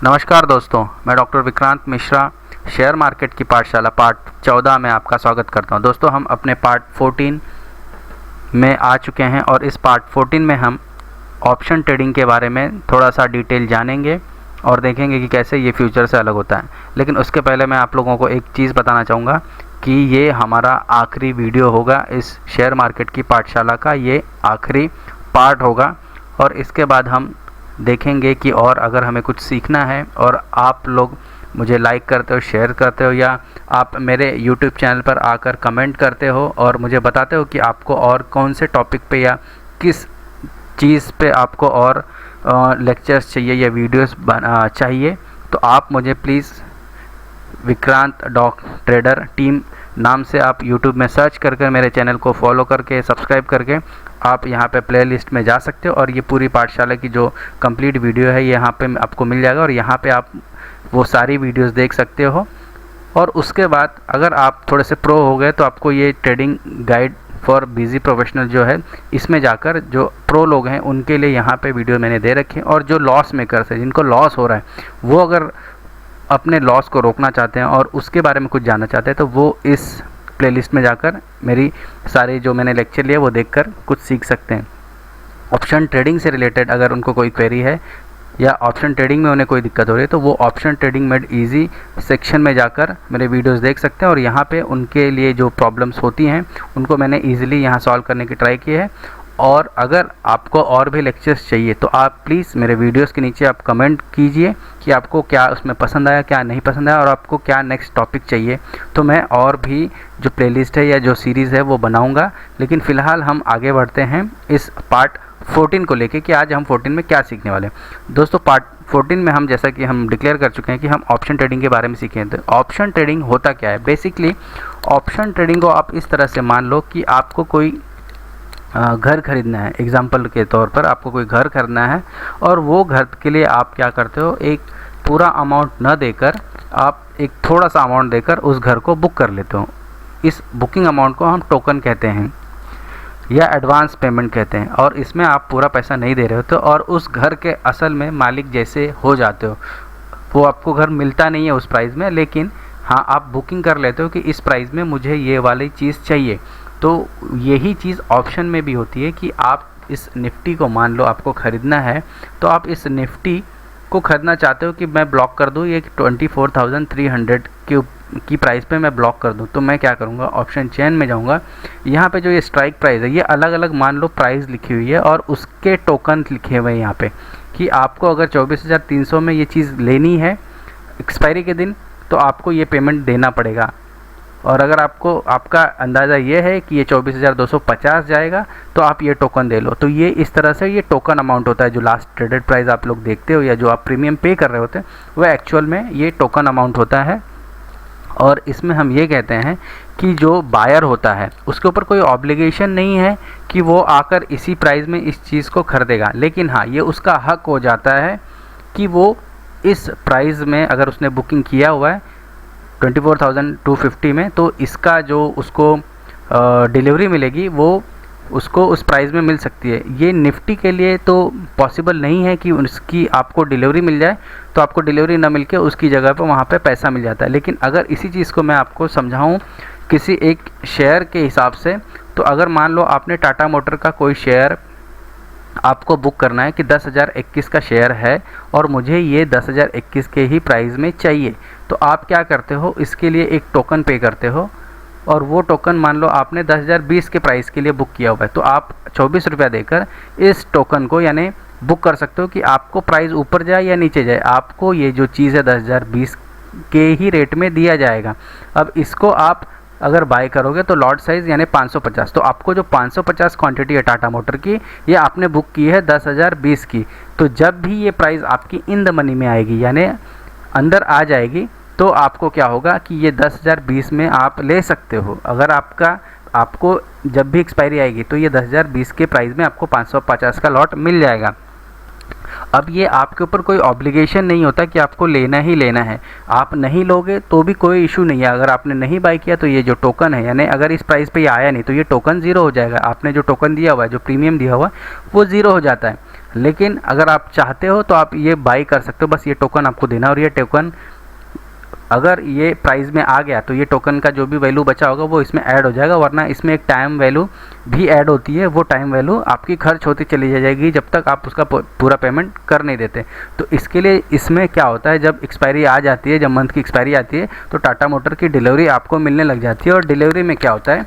नमस्कार दोस्तों, मैं doctor Vikrant Mishra share market की पाठशाला पार्ट 14 में आपका स्वागत करता हूं। दोस्तों, हम अपने पार्ट 14 में आ चुके हैं और इस पार्ट 14 में हम ऑप्शन ट्रेडिंग के बारे में थोड़ा सा डिटेल जानेंगे और देखेंगे कि कैसे ये फ्यूचर से अलग होता है। लेकिन उसके पहले मैं आप लोगों को एक चीज़ बताना चाहूँगा कि ये हमारा आखिरी वीडियो होगा। इस शेयर मार्केट की पाठशाला का ये आखिरी पार्ट होगा और इसके बाद हम देखेंगे कि और अगर हमें कुछ सीखना है और आप लोग मुझे लाइक करते हो, शेयर करते हो या आप मेरे YouTube चैनल पर आकर कमेंट करते हो और मुझे बताते हो कि आपको और कौन से टॉपिक पे या किस चीज़ पे आपको और लेक्चर्स चाहिए या वीडियोस चाहिए, तो आप मुझे please Vikrant dock trader team नाम से आप YouTube में सर्च करके मेरे चैनल को फॉलो करके सब्सक्राइब करके आप यहाँ पे प्लेलिस्ट में जा सकते हो और ये पूरी पाठशाला की जो कंप्लीट वीडियो है ये यहाँ पे आपको मिल जाएगा और यहाँ पे आप वो सारी वीडियोस देख सकते हो। और उसके बाद अगर आप थोड़े से प्रो हो गए तो आपको ये trading guide for busy professional जो है इसमें जाकर जो प्रो लोग हैं उनके लिए यहाँ पे वीडियो मैंने दे रखे हैं। और जो लॉस मेकर्स है, जिनको लॉस हो रहा है, वो अगर अपने लॉस को रोकना चाहते हैं और उसके बारे में कुछ जानना चाहते हैं तो वो इस प्लेलिस्ट में जाकर मेरी सारे जो मैंने लेक्चर लिए वो देखकर कुछ सीख सकते हैं। ऑप्शन ट्रेडिंग से रिलेटेड अगर उनको कोई क्वेरी है या ऑप्शन ट्रेडिंग में उन्हें कोई दिक्कत हो रही है तो वो option trading made easy section में जाकर मेरे वीडियोस देख सकते हैं और यहाँ पे उनके लिए जो प्रॉब्लम्स होती हैं उनको मैंने ईजिली यहाँ सॉल्व करने की ट्राई की है। और अगर आपको और भी लेक्चर्स चाहिए तो आप प्लीज़ मेरे वीडियोस के नीचे आप कमेंट कीजिए कि आपको क्या उसमें पसंद आया, क्या नहीं पसंद आया और आपको क्या नेक्स्ट टॉपिक चाहिए, तो मैं और भी जो प्लेलिस्ट है या जो सीरीज़ है वो बनाऊंगा। लेकिन फ़िलहाल हम आगे बढ़ते हैं इस पार्ट 14 को लेके कि आज हम 14 में क्या सीखने वाले हैं। दोस्तों, पार्ट 14 में हम जैसा कि हम डिक्लेयर कर चुके हैं कि हम ऑप्शन ट्रेडिंग के बारे में सीखें। तो ऑप्शन ट्रेडिंग होता क्या है? बेसिकली ऑप्शन ट्रेडिंग को आप इस तरह से मान लो कि आपको कोई घर खरीदना है। एग्जाम्पल के तौर पर आपको कोई घर खरीदना है और वो घर के लिए आप क्या करते हो, एक पूरा अमाउंट न देकर आप एक थोड़ा सा अमाउंट देकर उस घर को बुक कर लेते हो। इस बुकिंग अमाउंट को हम टोकन कहते हैं या एडवांस पेमेंट कहते हैं और इसमें आप पूरा पैसा नहीं दे रहे होते और उस घर के असल में मालिक जैसे हो जाते हो। वो आपको घर मिलता नहीं है उस प्राइस में, लेकिन हाँ आप बुकिंग कर लेते हो कि इस प्राइस में मुझे ये वाली चीज़ चाहिए। तो यही चीज़ ऑप्शन में भी होती है कि आप इस निफ्टी को मान लो आपको ख़रीदना है तो आप इस निफ्टी को ख़रीदना चाहते हो कि मैं ब्लॉक कर दूँ, ये 24,300 की प्राइस पे मैं ब्लॉक कर दूँ। तो मैं क्या करूँगा, ऑप्शन चेन में जाऊँगा। यहाँ पे जो ये स्ट्राइक प्राइस है ये अलग अलग मान लो प्राइस लिखी हुई है और उसके टोकन लिखे हुए हैं यहाँ पे कि आपको अगर 24,300 में ये चीज़ लेनी है एक्सपायरी के दिन तो आपको ये पेमेंट देना पड़ेगा। और अगर आपको आपका अंदाज़ा ये है कि ये 24,250 जाएगा तो आप ये टोकन दे लो। तो ये इस तरह से ये टोकन अमाउंट होता है। जो लास्ट ट्रेडेड प्राइस आप लोग देखते हो या जो आप प्रीमियम पे कर रहे होते हैं वह एक्चुअल में ये टोकन अमाउंट होता है। और इसमें हम ये कहते हैं कि जो बायर होता है उसके ऊपर कोई ऑब्लिगेशन नहीं है कि वो आकर इसी प्राइस में इस चीज़ को खरीदेगा, लेकिन हाँ ये उसका हक हो जाता है कि वो इस प्राइस में अगर उसने बुकिंग किया हुआ है 24,250 में तो इसका जो उसको डिलीवरी मिलेगी वो उसको उस प्राइस में मिल सकती है। ये निफ्टी के लिए तो पॉसिबल नहीं है कि उसकी आपको डिलीवरी मिल जाए, तो आपको डिलीवरी ना मिल के उसकी जगह पर वहाँ पे पैसा मिल जाता है। लेकिन अगर इसी चीज़ को मैं आपको समझाऊँ किसी एक शेयर के हिसाब से, तो अगर मान लो आपने टाटा मोटर का कोई शेयर आपको बुक करना है कि 10,021 का शेयर है और मुझे ये 10,021 के ही प्राइस में चाहिए, तो आप क्या करते हो, इसके लिए एक टोकन पे करते हो और वो टोकन मान लो आपने 10,020 के प्राइस के लिए बुक किया हुआ है तो आप 24 रुपया देकर इस टोकन को यानी बुक कर सकते हो कि आपको प्राइस ऊपर जाए या नीचे जाए, आपको ये जो चीज़ है 10,020 के ही रेट में दिया जाएगा। अब इसको आप अगर बाय करोगे तो लॉट साइज़ यानी 550, तो आपको जो 550 क्वांटिटी है टाटा मोटर की ये आपने बुक की है 10,020 की, तो जब भी ये प्राइस आपकी इन द मनी में आएगी यानी अंदर आ जाएगी तो आपको क्या होगा कि ये 10,020 में आप ले सकते हो। अगर आपको जब भी एक्सपायरी आएगी तो ये 10,020 के प्राइस में आपको 550 का लॉट मिल जाएगा। अब ये आपके ऊपर कोई ऑब्लिगेशन नहीं होता कि आपको लेना ही लेना है। आप नहीं लोगे तो भी कोई इशू नहीं है। अगर आपने नहीं बाय किया तो ये जो टोकन है यानी अगर इस प्राइस पे ये आया नहीं तो ये टोकन ज़ीरो हो जाएगा। आपने जो टोकन दिया हुआ है, जो प्रीमियम दिया हुआ है वो ज़ीरो हो जाता है। लेकिन अगर आप चाहते हो तो आप ये बाई कर सकते हो, बस ये टोकन आपको देना, और ये टोकन अगर ये प्राइस में आ गया तो ये टोकन का जो भी वैल्यू बचा होगा वो इसमें ऐड हो जाएगा, वरना इसमें एक टाइम वैल्यू भी ऐड होती है, वो टाइम वैल्यू आपकी खर्च होती चली जाएगी जब तक आप उसका पूरा पेमेंट कर नहीं देते। तो इसके लिए इसमें क्या होता है, जब एक्सपायरी आ जाती है, जब मंथ की एक्सपायरी आती है तो टाटा मोटर की डिलीवरी आपको मिलने लग जाती है। और डिलीवरी में क्या होता है,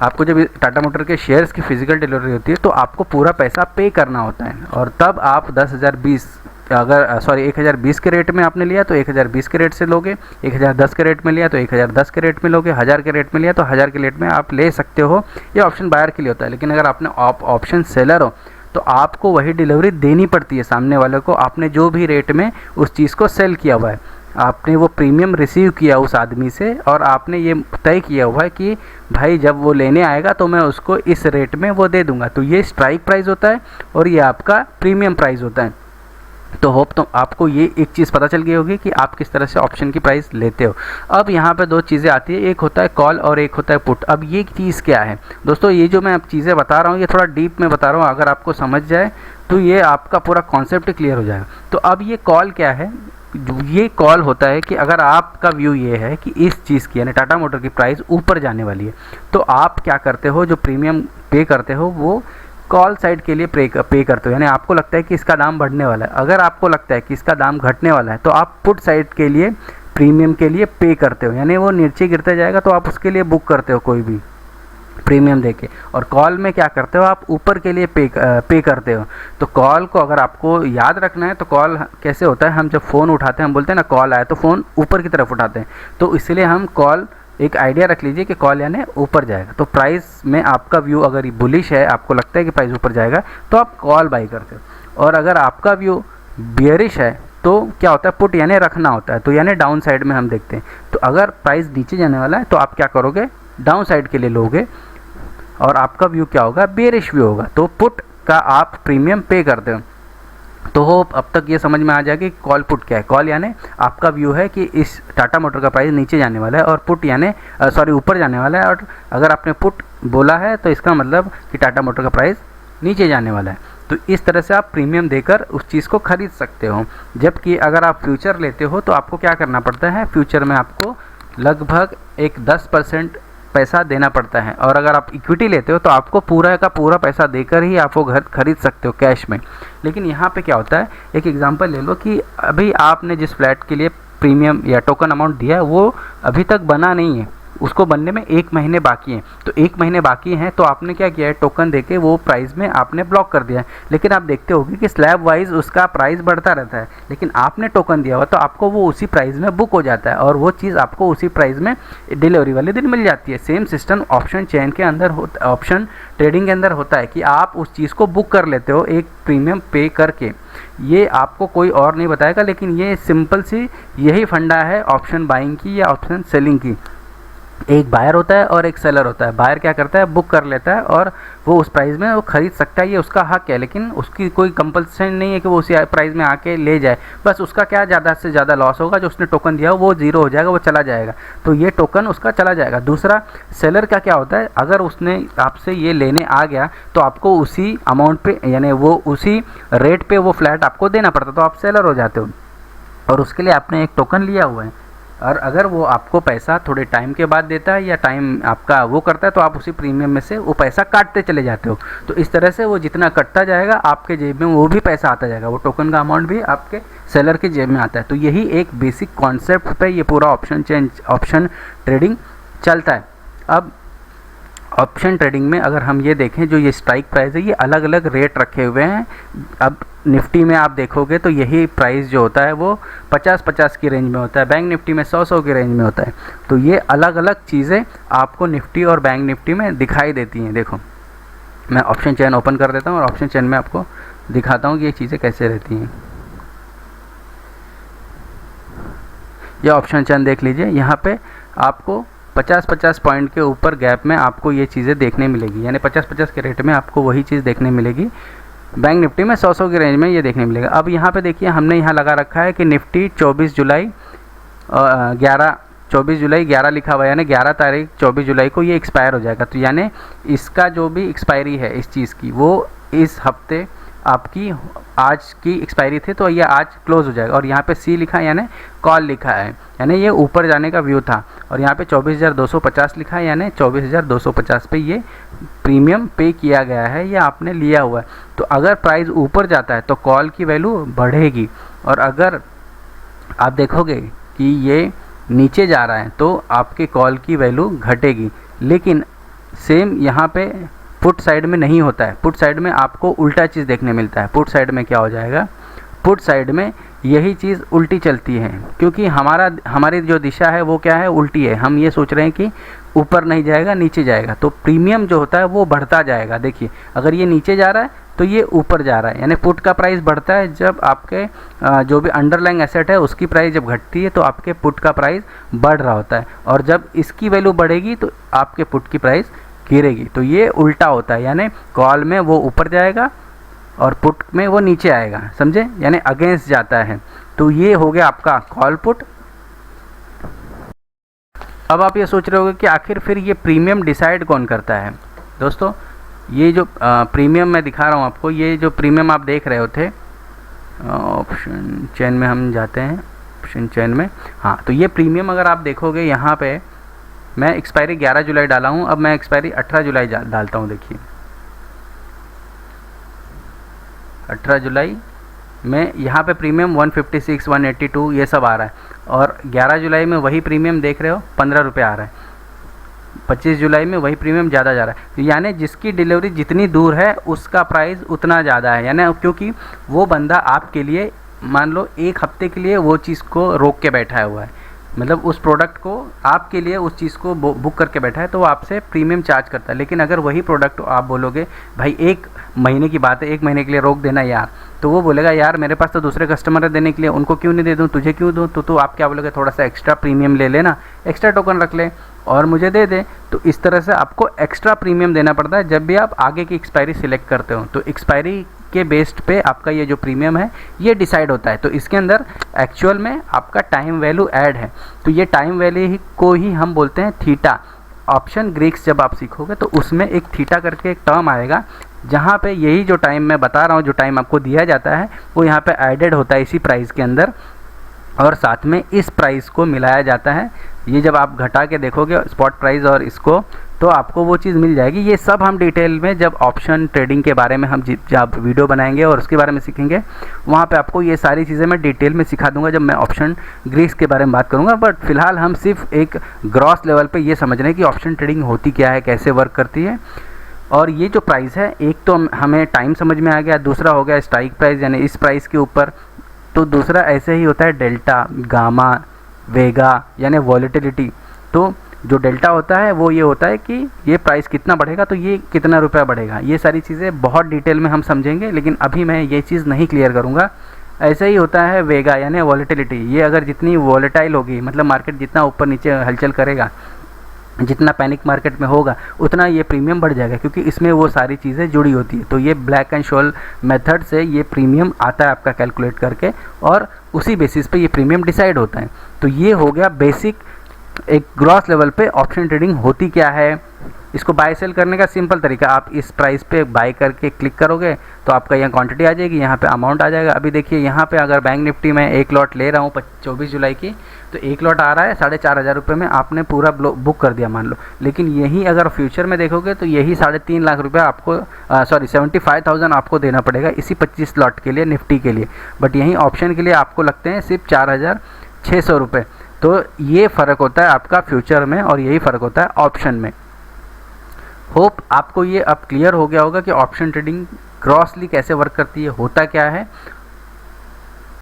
आपको जब टाटा मोटर के शेयर्स की फिजिकल डिलीवरी होती है तो आपको पूरा पैसा पे करना होता है, और तब आप 10,020 अगर 1020 के रेट में आपने लिया तो 1020 के रेट से लोगे, 1010 के रेट में लिया तो 1010 के रेट में लोगे, 1000 के रेट में लिया तो 1000 के रेट में आप ले सकते हो। ये ऑप्शन बायर के लिए होता है। लेकिन अगर आपने ऑप्शन सेलर हो तो आपको वही डिलीवरी देनी पड़ती है सामने वाले को, आपने जो भी रेट में उस चीज़ को सेल किया हुआ है, आपने वो प्रीमियम रिसीव किया उस आदमी से, और आपने ये तय किया हुआ है कि भाई जब वो लेने आएगा तो मैं उसको इस रेट में वो दे दूंगा। तो ये स्ट्राइक प्राइस होता है और ये आपका प्रीमियम प्राइस होता है। तो होप तो आपको ये एक चीज़ पता चल गई होगी कि आप किस तरह से ऑप्शन की प्राइस लेते हो। अब यहाँ पे दो चीज़ें आती है, एक होता है कॉल और एक होता है पुट। अब ये चीज़ क्या है दोस्तों, ये जो मैं अब चीज़ें बता रहा हूँ ये थोड़ा डीप में बता रहा हूँ, अगर आपको समझ जाए तो ये आपका पूरा कॉन्सेप्ट क्लियर हो जाएगा। तो अब ये कॉल क्या है, ये कॉल होता है कि अगर आपका व्यू ये है कि इस चीज़ की यानी टाटा मोटर की प्राइस ऊपर जाने वाली है, तो आप क्या करते हो, जो प्रीमियम पे करते हो वो कॉल साइड के लिए पे करते हो। यानी आपको लगता है कि इसका दाम बढ़ने वाला है, अगर आपको लगता है कि इसका दाम घटने वाला है तो आप पुट साइड के लिए प्रीमियम के लिए पे करते हो, यानी वो नीचे गिरते जाएगा तो आप उसके लिए बुक करते हो कोई भी प्रीमियम देके। और कॉल में क्या करते हो, आप ऊपर के लिए पे करते हो। तो कॉल को अगर आपको याद रखना है तो कॉल कैसे होता है, हम जब फ़ोन उठाते हैं हम बोलते हैं ना कॉल आया, तो फ़ोन ऊपर की तरफ उठाते हैं, तो इसलिए हम कॉल एक आइडिया रख लीजिए कि कॉल यानी ऊपर जाएगा। तो प्राइस में आपका व्यू अगर बुलिश है, आपको लगता है कि प्राइस ऊपर जाएगा तो आप कॉल बाई करते हो, और अगर आपका व्यू बियरिश है तो क्या होता है, पुट यानी रखना होता है, तो यानी डाउन साइड में हम देखते हैं। तो अगर प्राइस नीचे जाने वाला है तो आप क्या करोगे, डाउन साइड के लिए लोगे, और आपका व्यू क्या होगा, बेरिश व्यू होगा, तो पुट का आप प्रीमियम पे करते हो। तो होप अब तक ये समझ में आ जाएगी कि कॉल पुट क्या है। कॉल यानी आपका व्यू है कि इस टाटा मोटर का प्राइस नीचे जाने वाला है, और पुट यानी ऊपर जाने वाला है, और अगर आपने पुट बोला है तो इसका मतलब कि टाटा मोटर का प्राइस नीचे जाने वाला है। तो इस तरह से आप प्रीमियम देकर उस चीज़ को खरीद सकते हो। जबकि अगर आप फ्यूचर लेते हो तो आपको क्या करना पड़ता है, फ्यूचर में आपको लगभग एक 10% पैसा देना पड़ता है, और अगर आप इक्विटी लेते हो तो आपको पूरा का पूरा पैसा देकर ही आप वो घर खरीद सकते हो कैश में। लेकिन यहाँ पे क्या होता है, एक एग्जांपल ले लो कि अभी आपने जिस फ्लैट के लिए प्रीमियम या टोकन अमाउंट दिया है वो अभी तक बना नहीं है, उसको बनने में 1 महीने बाकी हैं। तो 1 महीने बाकी हैं तो आपने क्या किया है, टोकन देके वो प्राइस में आपने ब्लॉक कर दिया है। लेकिन आप देखते होगे कि स्लैब वाइज उसका प्राइस बढ़ता रहता है, लेकिन आपने टोकन दिया हुआ तो आपको वो उसी प्राइस में बुक हो जाता है, और वो चीज़ आपको उसी प्राइस में डिलीवरी वाले दिन मिल जाती है। सेम सिस्टम ऑप्शन चेन के अंदर ऑप्शन ट्रेडिंग के अंदर होता है कि आप उस चीज़ को बुक कर लेते हो एक प्रीमियम पे करके। ये आपको कोई और नहीं बताएगा, लेकिन ये सिंपल सी यही फंडा है ऑप्शन बाइंग की या ऑप्शन सेलिंग की। एक बायर होता है और एक सेलर होता है। बायर क्या करता है, बुक कर लेता है और वो उस प्राइस में वो खरीद सकता है, ये उसका हक है, लेकिन उसकी कोई कंपल्सन नहीं है कि वो उसी प्राइस में आके ले जाए। बस उसका क्या ज़्यादा से ज़्यादा लॉस होगा, जो उसने टोकन दिया वो ज़ीरो हो जाएगा, वो चला जाएगा, तो ये टोकन उसका चला जाएगा। दूसरा सेलर का क्या होता है, अगर उसने आपसे ये लेने आ गया तो आपको उसी अमाउंट पे यानी वो उसी रेट पे वो फ्लैट आपको देना पड़ता, तो आप सेलर हो जाते हो, और उसके लिए आपने एक टोकन लिया हुआ है। और अगर वो आपको पैसा थोड़े टाइम के बाद देता है या टाइम आपका वो करता है तो आप उसी प्रीमियम में से वो पैसा काटते चले जाते हो। तो इस तरह से वो जितना कटता जाएगा आपके जेब में वो भी पैसा आता जाएगा, वो टोकन का अमाउंट भी आपके सेलर के जेब में आता है। तो यही एक बेसिक कॉन्सेप्ट पे ये पूरा ऑप्शन ट्रेडिंग चलता है। अब ऑप्शन ट्रेडिंग में अगर हम ये देखें, जो ये स्ट्राइक प्राइस है ये अलग अलग रेट रखे हुए हैं। अब निफ्टी में आप देखोगे तो यही प्राइस जो होता है वो 50-50 की रेंज में होता है, बैंक निफ्टी में 100-100 की रेंज में होता है। तो ये अलग अलग चीज़ें आपको निफ्टी और बैंक निफ्टी में दिखाई देती हैं। देखो मैं ऑप्शन चेन ओपन कर देता हूँ और ऑप्शन चेन में आपको दिखाता हूँ कि ये चीज़ें कैसे रहती हैं। ये ऑप्शन चेन देख लीजिए, यहाँ पे आपको 50-50 पॉइंट के ऊपर गैप में आपको ये चीज़ें देखने मिलेगी, यानी 50-50 के रेट में आपको वही चीज़ देखने मिलेगी। बैंक निफ्टी में 100-100 की रेंज में ये देखने मिलेगा। अब यहाँ पे देखिए हमने यहाँ लगा रखा है कि निफ्टी 24 जुलाई 11 लिखा हुआ है, यानी 11 तारीख 24 जुलाई को ये एक्सपायर हो जाएगा। तो यानी इसका जो भी एक्सपायरी है इस चीज़ की वो इस हफ्ते आपकी आज की एक्सपायरी थी तो ये आज क्लोज हो जाएगा, और यहाँ पे सी लिखा है यानी कॉल लिखा है, यानी ये ऊपर जाने का व्यू था, और यहाँ पे 24,250 लिखा है यानी 24,250 पे ये प्रीमियम पे किया गया है या आपने लिया हुआ है। तो अगर प्राइस ऊपर जाता है तो कॉल की वैल्यू बढ़ेगी, और अगर आप देखोगे कि ये नीचे जा रहा है तो आपके कॉल की वैल्यू घटेगी। लेकिन सेम यहाँ पे पुट साइड में नहीं होता है, पुट साइड में आपको उल्टा चीज़ देखने मिलता है। पुट साइड में क्या हो जाएगा, पुट साइड में यही चीज़ उल्टी चलती है, क्योंकि हमारी जो दिशा है वो क्या है, उल्टी है। हम ये सोच रहे हैं कि ऊपर नहीं जाएगा नीचे जाएगा, तो प्रीमियम जो होता है वो बढ़ता जाएगा। देखिए अगर ये नीचे जा रहा है तो ये ऊपर जा रहा है, यानी पुट का प्राइस बढ़ता है जब आपके जो भी अंडरलाइंग एसेट है उसकी प्राइस जब घटती है तो आपके पुट का प्राइस बढ़ रहा होता है, और जब इसकी वैल्यू बढ़ेगी तो आपके पुट की प्राइस गिरेगी। तो ये उल्टा होता है, यानी कॉल में वो ऊपर जाएगा और पुट में वो नीचे आएगा, समझे, यानी अगेंस्ट जाता है। तो ये हो गया आपका कॉल पुट। अब आप ये सोच रहे होगे कि आखिर फिर ये प्रीमियम डिसाइड कौन करता है। दोस्तों ये जो प्रीमियम मैं दिखा रहा हूँ आपको, ये जो प्रीमियम आप देख रहे होते, ऑप्शन चेन में हम जाते हैं, ऑप्शन चेन में, हाँ, तो ये प्रीमियम अगर आप देखोगे यहाँ पे मैं एक्सपायरी 11 जुलाई डाला हूँ, अब मैं एक्सपायरी 18 जुलाई डालता हूँ। देखिए 18 जुलाई में यहाँ पे प्रीमियम 156, 182 ये सब आ रहा है, और 11 जुलाई में वही प्रीमियम देख रहे हो 15 रुपये आ रहा है, 25 जुलाई में वही प्रीमियम ज़्यादा जा रहा है। तो यानी जिसकी डिलीवरी जितनी दूर है उसका प्राइस उतना ज़्यादा है, यानी क्योंकि वो बंदा आपके लिए मान लो एक हफ्ते के लिए वो चीज़ को रोक के बैठा हुआ है, मतलब उस प्रोडक्ट को आपके लिए उस चीज़ को बुक करके बैठा है, तो वो आपसे प्रीमियम चार्ज करता है। लेकिन अगर वही प्रोडक्ट आप बोलोगे भाई 1 महीने की बात है, 1 महीने के लिए रोक देना यार, तो वो बोलेगा यार मेरे पास तो दूसरे कस्टमर है देने के लिए, उनको क्यों नहीं दे दूँ, तुझे क्यों दूँ, तो आप क्या बोलोगे, थोड़ा सा एक्स्ट्रा प्रीमियम ले लेना, एक्स्ट्रा टोकन रख ले और मुझे दे दे। तो इस तरह से आपको एक्स्ट्रा प्रीमियम देना पड़ता है जब भी आप आगे की एक्सपायरी सिलेक्ट करते हो। तो एक्सपायरी के बेस्ड पे आपका ये जो प्रीमियम है ये डिसाइड होता है। तो इसके अंदर एक्चुअल में आपका टाइम वैल्यू ऐड है, तो ये टाइम वैल्यू को ही हम बोलते हैं थीटा। ऑप्शन ग्रीक्स जब आप सीखोगे तो उसमें एक थीटा करके एक टर्म आएगा, जहाँ पे यही जो टाइम मैं बता रहा हूँ, जो टाइम आपको दिया जाता है वो यहाँ पे एडेड होता है इसी प्राइस के अंदर, और साथ में इस प्राइस को मिलाया जाता है। ये जब आप घटा के देखोगे स्पॉट प्राइस और इसको, तो आपको वो चीज़ मिल जाएगी। ये सब हम डिटेल में जब ऑप्शन ट्रेडिंग के बारे में हम जब वीडियो बनाएंगे और उसके बारे में सीखेंगे, वहाँ पे आपको ये सारी चीज़ें मैं डिटेल में सिखा दूंगा जब मैं ऑप्शन ग्रीक्स के बारे में बात करूँगा। बट फिलहाल हम सिर्फ एक ग्रॉस लेवल पे ये समझ रहे हैं कि ऑप्शन ट्रेडिंग होती क्या है, कैसे वर्क करती है। और ये जो प्राइस है, एक तो हमें टाइम समझ में आ गया, दूसरा हो गया स्ट्राइक प्राइस यानी इस प्राइस के ऊपर, तो दूसरा ऐसे ही होता है डेल्टा, गामा, वेगा यानी वॉलेटिलिटी। तो जो डेल्टा होता है वो ये होता है कि ये प्राइस कितना बढ़ेगा तो ये कितना रुपया बढ़ेगा। ये सारी चीज़ें बहुत डिटेल में हम समझेंगे, लेकिन अभी मैं ये चीज़ नहीं क्लियर करूँगा। ऐसे ही होता है वेगा यानी वॉलेटिलिटी। ये अगर जितनी वॉलेटाइल होगी, मतलब मार्केट जितना ऊपर नीचे हलचल करेगा, जितना पैनिक मार्केट में होगा, उतना ये प्रीमियम बढ़ जाएगा, क्योंकि इसमें वो सारी चीज़ें जुड़ी होती है। तो ये ब्लैक एंड शोल मेथड से ये प्रीमियम आता है आपका कैलकुलेट करके, और उसी बेसिस पे ये प्रीमियम डिसाइड होता है। तो ये हो गया बेसिक एक ग्रॉस लेवल पे ऑप्शन ट्रेडिंग होती क्या है। इसको बाय सेल करने का सिंपल तरीका, आप इस प्राइस पे बाय करके क्लिक करोगे तो आपका यहाँ क्वांटिटी आ जाएगी, यहाँ पे अमाउंट आ जाएगा। अभी देखिए यहाँ पे अगर बैंक निफ्टी में एक लॉट ले रहा हूँ 24 जुलाई की, तो एक लॉट आ रहा है 4,500 रुपये में, आपने पूरा बुक कर दिया मान लो। लेकिन यही अगर फ्यूचर में देखोगे तो यही 3.5 लाख रुपया आपको 75,000 आपको देना पड़ेगा इसी 25 लॉट के लिए, निफ्टी के लिए। बट यही ऑप्शन के लिए आपको लगते हैं सिर्फ 4,600 रुपये। तो ये फ़र्क होता है आपका फ्यूचर में, और यही फ़र्क होता है ऑप्शन में। होप आपको ये अब क्लियर हो गया होगा कि ऑप्शन ट्रेडिंग ग्रॉसली कैसे वर्क करती है, होता क्या है